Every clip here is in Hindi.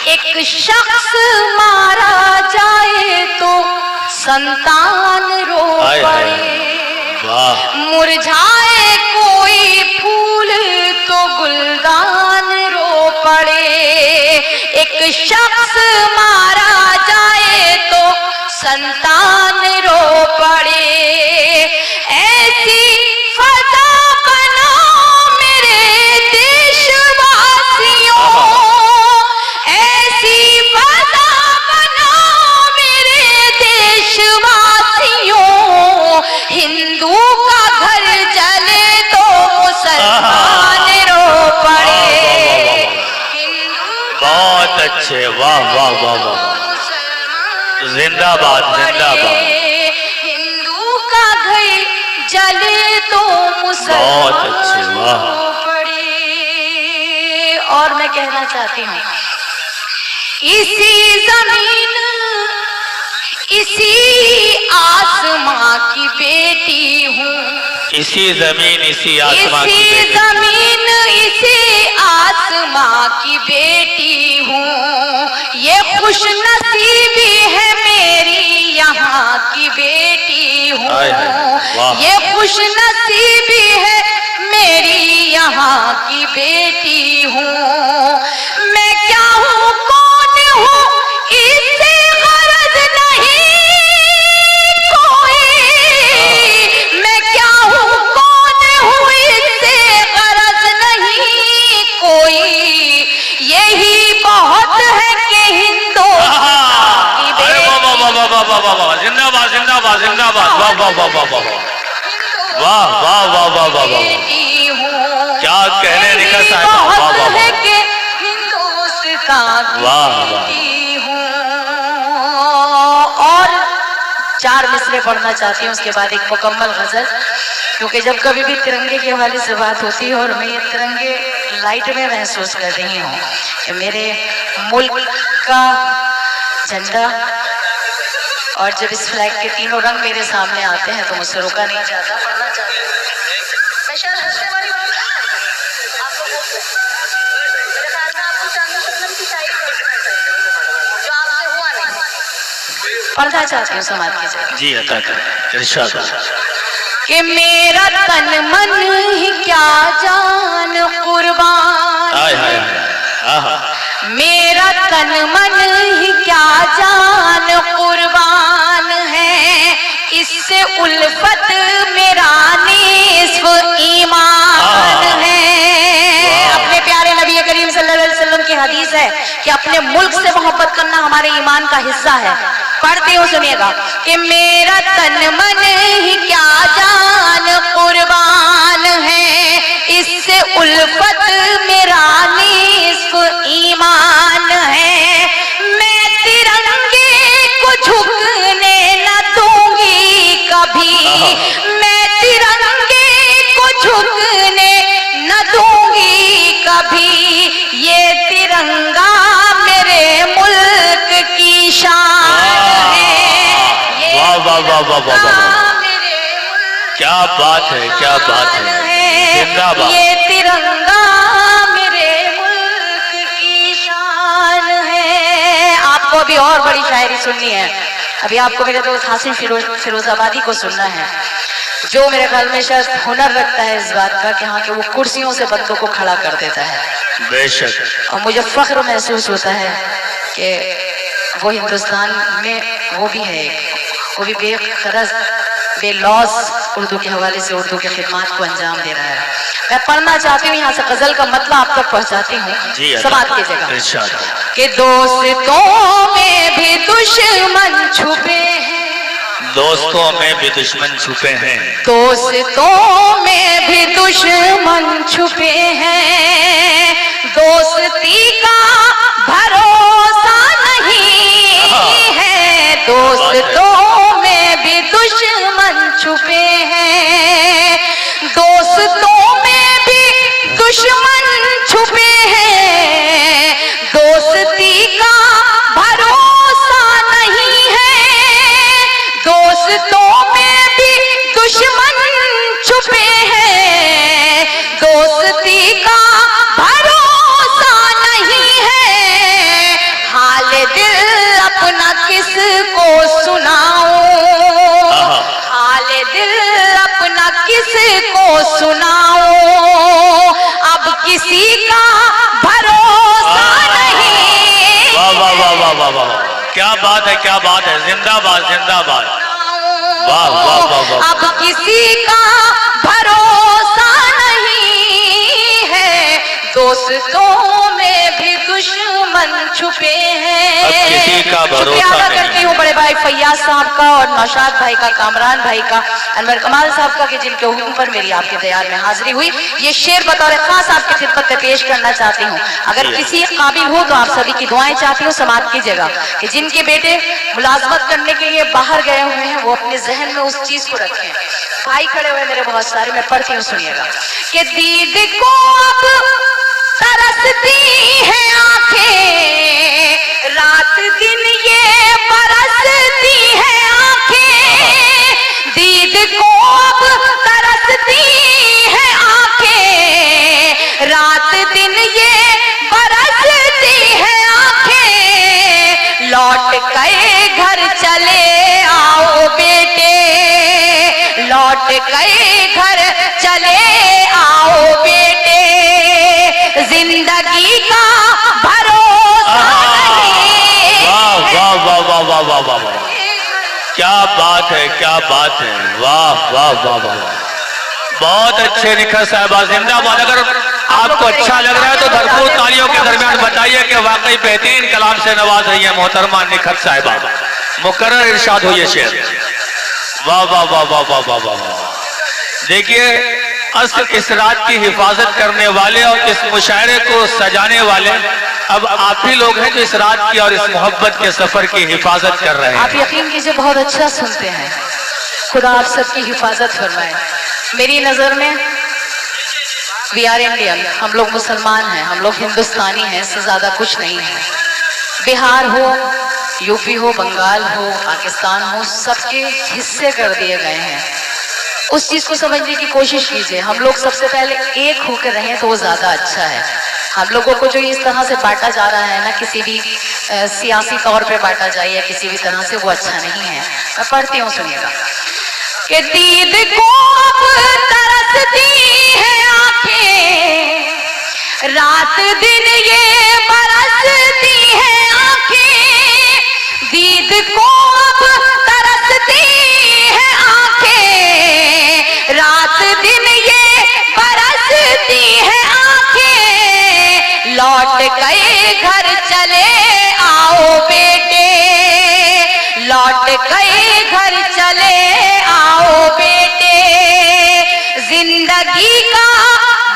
एक शख्स मारा जाए तो संतान रो पड़े, मुरझाए कोई फूल तो गुलदान रो पड़े। एक शख्स मारा जाए तो संतान रो पड़े। ऐसी फजा बनाओ मेरे देशवासियों, ऐसी फजा बनाओ मेरे देशवासियों। हिंदू का घर जले तो मुसलमान रो पड़े। बहुत अच्छे, वाह वाह वाह वाह, जिंदाबाद जिंदाबाद। हिंदू का घर जले तो मुसलमान रो पड़े। और मैं कहना चाहती हूँ, इसी जमीन इसी आसमां की बेटी हूँ, इसी जमीन इसी आसमां की इसी बेटी, जमीन इसी आसमां की बेटी हूँ। ये खुश नसीबी है मेरी यहाँ की बेटी हूँ, ये खुश नसीबी है मेरी यहाँ की बेटी हूँ। मैं क्या हूँ कौन हूँ इससे गरज नहीं कोई, मैं क्या हूँ कौन हूँ इससे गरज नहीं कोई। यही बहुत है कि हिंदुस्तान की जिंदाबाद जिंदाबाद जिंदाबाद, वाह वाह वाह वाह वाह वाह वाह वाह वाह वाह वाह, क्या कहने निकल साहब, वाह वाह वाह, और 4 मिसरे पढ़ना चाहती हूँ, उसके बाद एक मुकम्मल गजल। क्योंकि जब कभी भी तिरंगे के हवाले से बात होती है और मैं ये तिरंगे लाइट में महसूस कर रही हूँ कि मेरे मुल्क का झंडा, और जब इस फ्लैग के तीनों रंग मेरे सामने आते हैं तो मुझसे रुका नहीं जाता, पढ़ना चाहती हूँ। पढ़ना चाहती हूँ, समाज की जगह जी अता करें इरशाद। कि मेरा तन मन ही क्या जान कुर्बान, हाय हाय हाय, मेरा तन मन ही क्या जान कुर्बान है। इससे उल्फत मेरा निस्फ ईमान है। अपने प्यारे नबी करीम सल्लल्लाहु अलैहि वसल्लम की हदीस है कि अपने मुल्क से मोहब्बत करना हमारे ईमान का हिस्सा है। पढ़ती हूँ, सुनिएगा कि मेरा तन मन ही क्या जान कुर्बान है। इससे उल्फत मेरा निस्फ ईमान है। मैं तिरंगे को झुकने न दूंगी कभी, मैं तिरंगे को झुकने न दूंगी कभी। ये तिरंगा मेरे मुल्क की शान है। वाह वाह वाह वाह वाह वाह, क्या बात है, क्या बात है, जिंदाबाद। ये तिरंगा मेरे मुल्क की शान है। आपको अभी और बड़ी शायरी सुननी है। अभी आपको मेरे दोस्त हासिम फिरोजाबादी को सुनना है, जो मेरे ख्याल में शायद हुनर रखता है इस बात का कि हाँ कि वो कुर्सियों से बंदों को खड़ा कर देता है। बेशक। और मुझे फख्र महसूस होता है कि वो हिंदुस्तान में वो भी है, वो भी बेखरज बेलौस उर्दू के हवाले से उर्दू के खिदमात को अंजाम दे रहा है। मैं पढ़ना चाहती हूँ, यहाँ से गजल का मतलब आप तक पहुँचाती हूँ समाज की जगह। कि दोस्तों में भी दुश्मन छुपे हैं, दोस्तों में भी दुश्मन छुपे हैं, दोस्तों में भी दुश्मन छुपे हैं। दोस्ती का भरोसा नहीं है, दोस्तों में भी दुश्मन छुपे हैं। दोस्तों में भी दुश्मन छुपे हैं। दोस्ती का भरोसा नहीं है, दोस्तों में भी दुश्मन छुपे हैं। दोस्ती का भरोसा नहीं है, सुनाऊं, अब किसी का भरोसा नहीं। वाह वाह वाह वाह वाह वाह, क्या बात है, क्या बात है, जिंदाबाद जिंदाबाद, वाह वाह वाह वाह। अब किसी का भरोसा नहीं है, दोस्तों में भी दुश्मन छुपे हैं। अब किसी का भरोसा शुक्रिया अदा नहीं। करती हूँ बड़े भाई फैयाज साहब का और नौशाद भाई का, कामरान भाई का, अनवर कमाल साहब का, कि जिनके हुक्म पर मेरी आपके दयार में हाजिरी हुई। ये शेर बतौर खास आपकी खिदमत में पेश करना चाहती हूँ। अगर किसी काबिल हो तो आप सभी की दुआएं चाहती हूँ समाप्त कीजिएगा कि जिनके बेटे मुलाजमत करने के लिए बाहर गए हुए हैं वो अपने जहन में उस चीज को रखें। भाई खड़े हुए मेरे बहुत सारे, मैं पढ़ती हूँ सुनिएगा कि दीद को अब तरसती है आंखें, रात दिन ये बरसती है आंखें, दीद को अब तरसती है आंखें, रात दिन ये बरसती है आंखें, लौट गए घर चले आओ बेटे, लौट गए घर चले आओ बेटे, जिंदगी का भरोसा नहीं। वाह वाह वाह वाह वाह वाह वाह वाह, क्या बात है, क्या बात है, वाह वाह वाह वाह, बहुत अच्छे निखत साहिबा, जिंदाबाद। अगर आपको अच्छा लग रहा है तो भरपूर तालियों के दरमियान बताइए कि वाकई बेहतरीन कलाम से नवाज रही है मोहतरमा निखत साहिबा। मुकर्रर इरशाद हुई है शेर, वाह वाह वाह वाह वाह वाह वाह वाह। देखिए असल इस रात की हिफाजत करने वाले और इस मुशायरे को सजाने वाले अब आप ही लोग हैं जो इस रात की और इस मोहब्बत के सफर की हिफाजत कर रहे हैं। आप यकीन कीजिए बहुत अच्छा सुनते हैं, खुदा आप सबकी हिफाजत फरमाए। मेरी नजर में वी आर इंडियन, हम लोग मुसलमान हैं, हम लोग हिंदुस्तानी हैं, इससे ज्यादा कुछ नहीं है। बिहार हो, यूपी हो, बंगाल हो, पाकिस्तान हो, सबके हिस्से कर दिए गए हैं। उस चीज को समझने की कोशिश कीजिए। हम लोग सबसे पहले एक होकर रहें तो वो ज्यादा अच्छा है। हम लोगों को जो इस तरह से बांटा जा रहा है ना, किसी भी सियासी तौर पे बांटा जाए या किसी भी तरह से, वो अच्छा नहीं है। मैं पढ़ती हूँ सुनिएगा कि दीद को अब तरसती है आंखें, रात दिन ये बरसती है आंखें, दीद को अब तरसती है आंखें, रात दिन ये बरसती है आंखें, लौट गए घर चले आओ बेटे, लौट गए घर चले आओ बेटे, जिंदगी का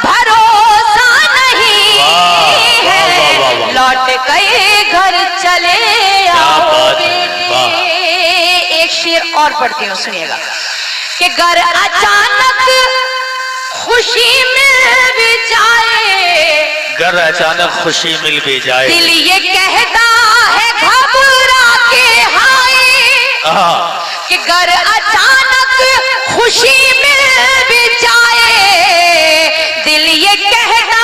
भरोसा नहीं है, लौट गए घर चले आओ बेटे। एक शेर और पढ़ती हूँ सुनिएगा कि घर अचानक खुशी मिल भी जाए, घर अचानक खुशी मिल भी जाए, दिल ये कहता है घबरा के हाय, कि घर अचानक खुशी मिल भी जाए, दिल ये कहता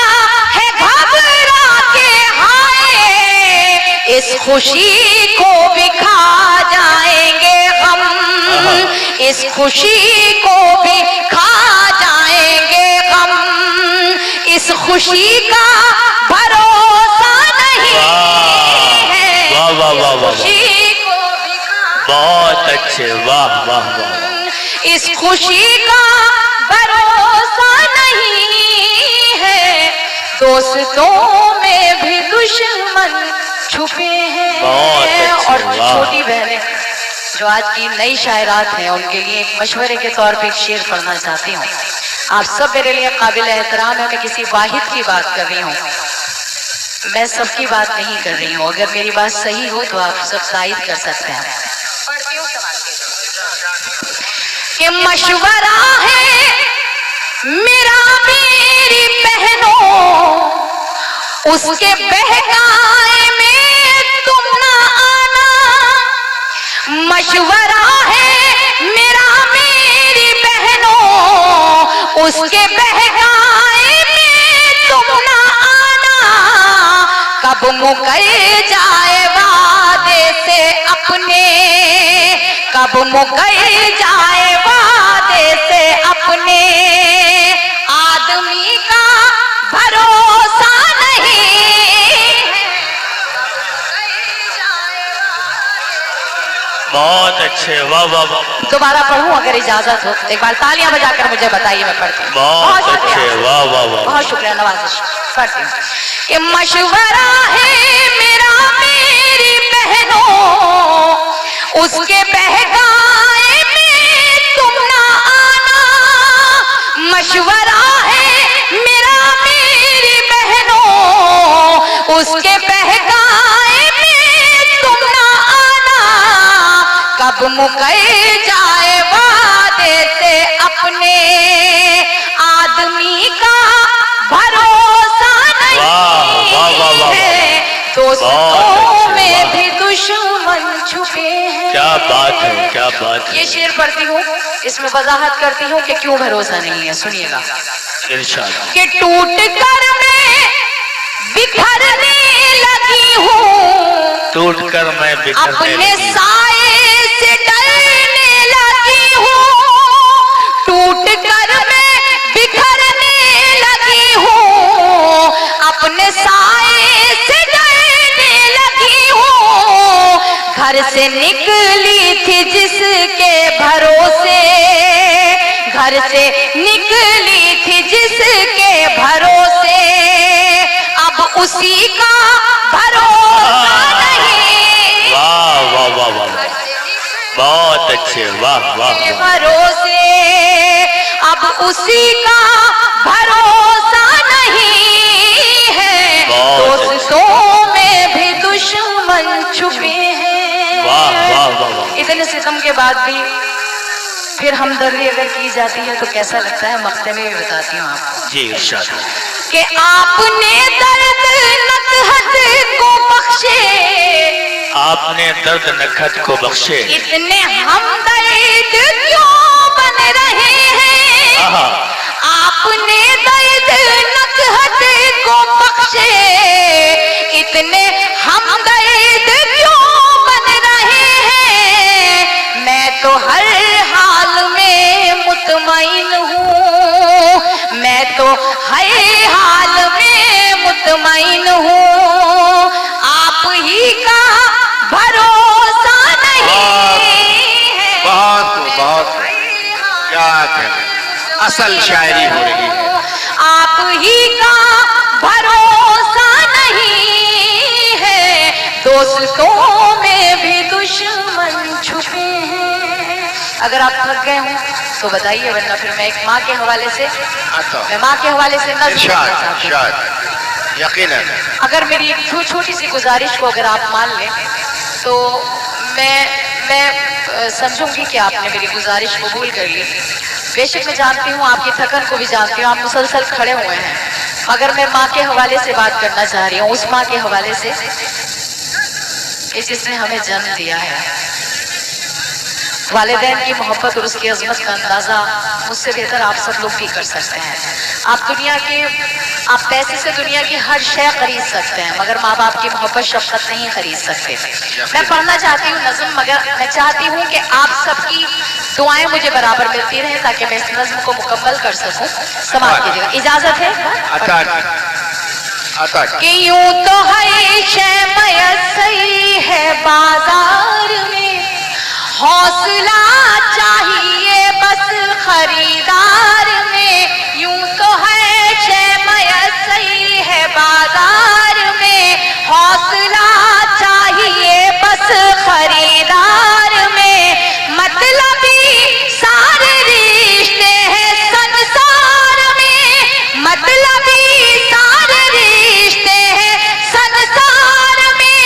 है घबरा के हाय, इस खुशी को भी खा जाएंगे हम, इस खुशी को भी खा जाएंगे हम, इस खुशी का भरोसा नहीं है, वाह वाह वाह वाह, खुशी को भी खा, बहुत अच्छे, वाह वाह वाह, इस खुशी का भरोसा नहीं है, दोस्तों में भी दुश्मन छुपे हैं। बहुत अच्छे, और वाह। छोटी बहनें जो आज की नई शायरात हैं उनके लिए एक मशवरे के तौर पे एक शेर पढ़ना चाहती हूँ। आप सब मेरे लिए काबिल एहतराम है, मैं किसी वाहिद की बात कर रही हूँ, मैं सबकी बात नहीं कर रही हूँ। अगर मेरी बात सही हो तो आप सब तायद कर सकते हैं। कि मशवरा है मेरा मेरी बहनों, उसके बहकाए में तुम ना आना, मशवरा है मेरा मेरी बहनों, उसके बहकाए में तुम ना आना, कब मुकर जाए वादे से अपने, कब मुकर जाए वादे से अपने, अच्छे, वाह वाह वाह, दोबारा पढ़ूं अगर इजाजत हो? एक बार तालियां बजाकर मुझे बताइए, मैं पढ़ती हूँ। बहुत अच्छे, वाह वाह वाह, बहुत शुक्रिया, नवाजिश। पढ़ती हूँ कि मशवरा है मेरा मेरी बहनों, उसके बहकाए में तुम ना आना। मशवरा है मेरा मेरी बहनों, उसके बहकाए में तुम ना आना। कब मुकर जाए वादे से अपने, आदमी का भरोसा नहीं है, दोस्तों में भी दुश्मन छुपे हैं। क्या बात है, क्या बात है। ये शेर पढ़ती हूँ, इसमें वजाहत करती हूँ कि क्यों भरोसा नहीं है। सुनिएगा। इरशाद। कि टूट कर मैं बिखरने लगी हूँ, टूट कर मैं बिखरने अपने लगी, साए से डरने लगी हूँ। टूट कर मैं बिखरने लगी हूँ, अपने साए से डरने लगी हूँ। घर से निकली थी जिसके भरोसे, घर से निकली थी जिसके भरोसे, अब उसी का भरोसा नहीं। वाह वाह वाह वाह, बहुत अच्छे, वाह वाह वाह, भरोसे अब उसी का भरोसा नहीं है, दोस्तों में भी दुश्मन छुपे हैं। वाह वाह वाह वाह। इतने सितम के बाद भी फिर हमदर्दी अगर की जाती है तो कैसा लगता है, मक्ते में भी बताती हूँ आपको। जी इरशाद। कि आपने दर्द नकहत को बख्शे, आपने दर्द नखत को बख्शे, इतने हमदर्द क्यों बन रहे हैं। आपने दर्द नकहत को बख्शे, इतने हमदर्द क्यों बन रहे हैं। मैं तो हर हाल में मुतमईन हूँ, मैं तो हर हाल में मुतमईन हूँ। आप ही का भरोसा नहीं है। बहुत क्या कहते, असल शायरी हो रही है। आप ही का भरोसा नहीं है, दोस्तों में भी दुश्मन छुपे हैं। अगर आप थक गए हों तो बताइए, वरना फिर मैं एक माँ के हवाले से, मैं माँ के हवाले से यकीनन अगर मेरी एक छोटी सी गुजारिश को अगर आप मान लें तो मैं समझूंगी कि आपने मेरी गुजारिश कबूल कर ली। बेशक मैं जानती हूँ, आपकी थकन को भी जानती हूँ, आप मुसलसल खड़े हुए हैं, मगर मैं माँ के हवाले से बात करना चाह रही हूँ। उस माँ के हवाले से कि जिसने हमें जन्म दिया है। वालिदैन की मोहब्बत और उसकी अजमत का अंदाजा मुझसे बेहतर आप सब लोग भी कर सकते हैं। आप पैसे से दुनिया की हर शय खरीद सकते हैं, मगर माँ बाप की मोहब्बत शफकत नहीं खरीद सकते। मैं पढ़ना चाहती हूँ नज़्म, मगर मैं चाहती हूँ कि आप सबकी दुआएं मुझे बराबर मिलती रहें ताकि मैं इस नज़्म को मुकम्मल कर सकूं। समाप्त कीजिएगा, इजाजत है। कि यूं तो है शय मयस्सर है बाजार में, हौसला चाहिए बस खरीदार में। यूं तो है शय मयस्सर है बाजार में, हौसला चाहिए बस खरीदार में। मतलबी सारे रिश्ते हैं संसार में, मतलबी सारे रिश्ते हैं संसार में।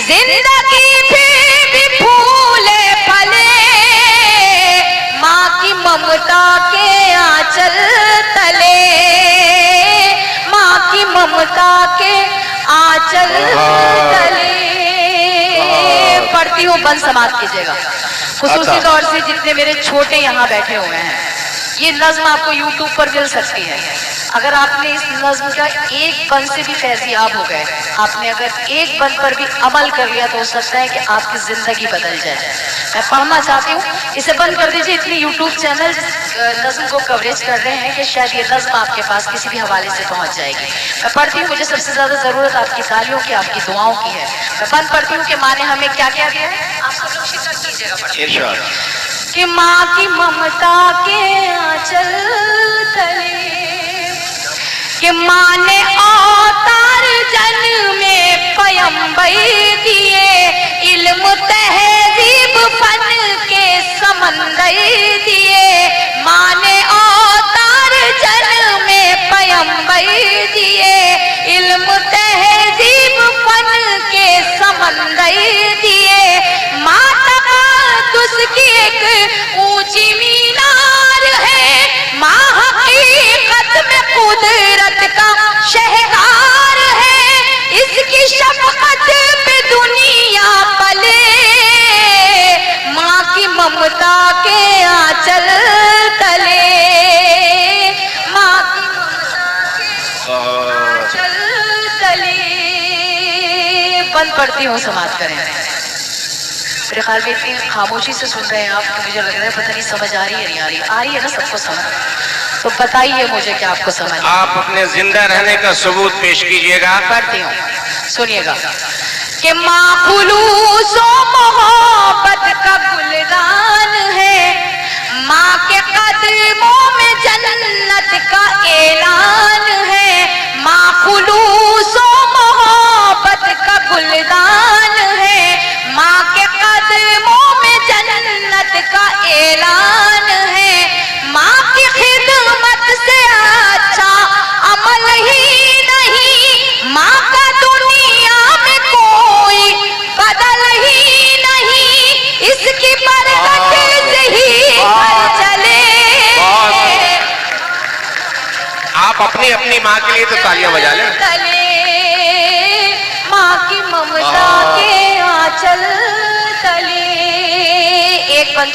जिंदगी फिर भी फूले फले, माँ की ममता के आंचल तले, माँ की ममता के आंचल तले। पढ़ती हूँ, बंद समाप्त कीजिएगा। खुसूसी तौर से जितने मेरे छोटे यहाँ बैठे हुए हैं, ये नज्म आपको YouTube पर मिल सकती है। अगर आपने इस नज्म का एक बंद से भी फैजियाब हो गए, आपने अगर एक बंद पर भी अमल कर लिया तो हो सकता है कि आपकी जिंदगी बदल जाए। मैं पढ़ना चाहती हूँ, इसे बंद कर दीजिए। इतनी YouTube चैनल नज्म को कवरेज कर रहे हैं कि शायद ये नज्म आपके पास किसी भी हवाले से पहुंच जाएगी। मैं पढ़ती हूँ, मुझे सबसे ज्यादा जरूरत आपकी तालियों की, आपकी दुआओं की है। मैं बंद पढ़ती हूँ कि माँ ने हमें क्या क्या दिया है, आप सब लोग शिरकत कीजिएगा। इरशाद। कि माँ की ममता के आंचल तले, कि माँ ने अवतार जन में पैगंबर दिए, इल्म तहजीब फन के समंदर दिए। माँ ने अवतार जन में पैगंबर दिए, इल्म तहजीब फन के समंदर दिए। माँ उसकी एक ऊंची मीनार है, माँ हकीकत में कुदरत का शहकार है। इसकी शफकत पे दुनिया पले, माँ की ममता के आंचल तले, माँ की ममता के आंचल तले। बंद पढ़ती हूँ, समाप्त करें। मेरे ख्याल में इतनी खामोशी से सुन रहे हैं आप कि मुझे लग रहा है पता नहीं समझ आ रही है नहीं आ रही। आ रही है ना सबको समझ? तो बताइए मुझे क्या आपको समझ। आप अपने जिंदा रहने का सबूत पेश कीजिएगा। पढ़ती हूँ, सुनिएगा। कि माँ खुलूस और मोहब्बत का गुलदान है, माँ के कदमों में जन्नत का ऐलान है। माँ खुलूस और मोहब्बत का गुलदान है, माँ के कदमों में जन्नत का ऐलान है। माँ की खिदमत से अच्छा अमल ही नहीं, माँ का दुनिया में कोई बदल ही नहीं। इसकी बरकत से ही घर चले। आप अपनी अपनी माँ के लिए तो तालियां बजा लें। माँ की ममता के आंचल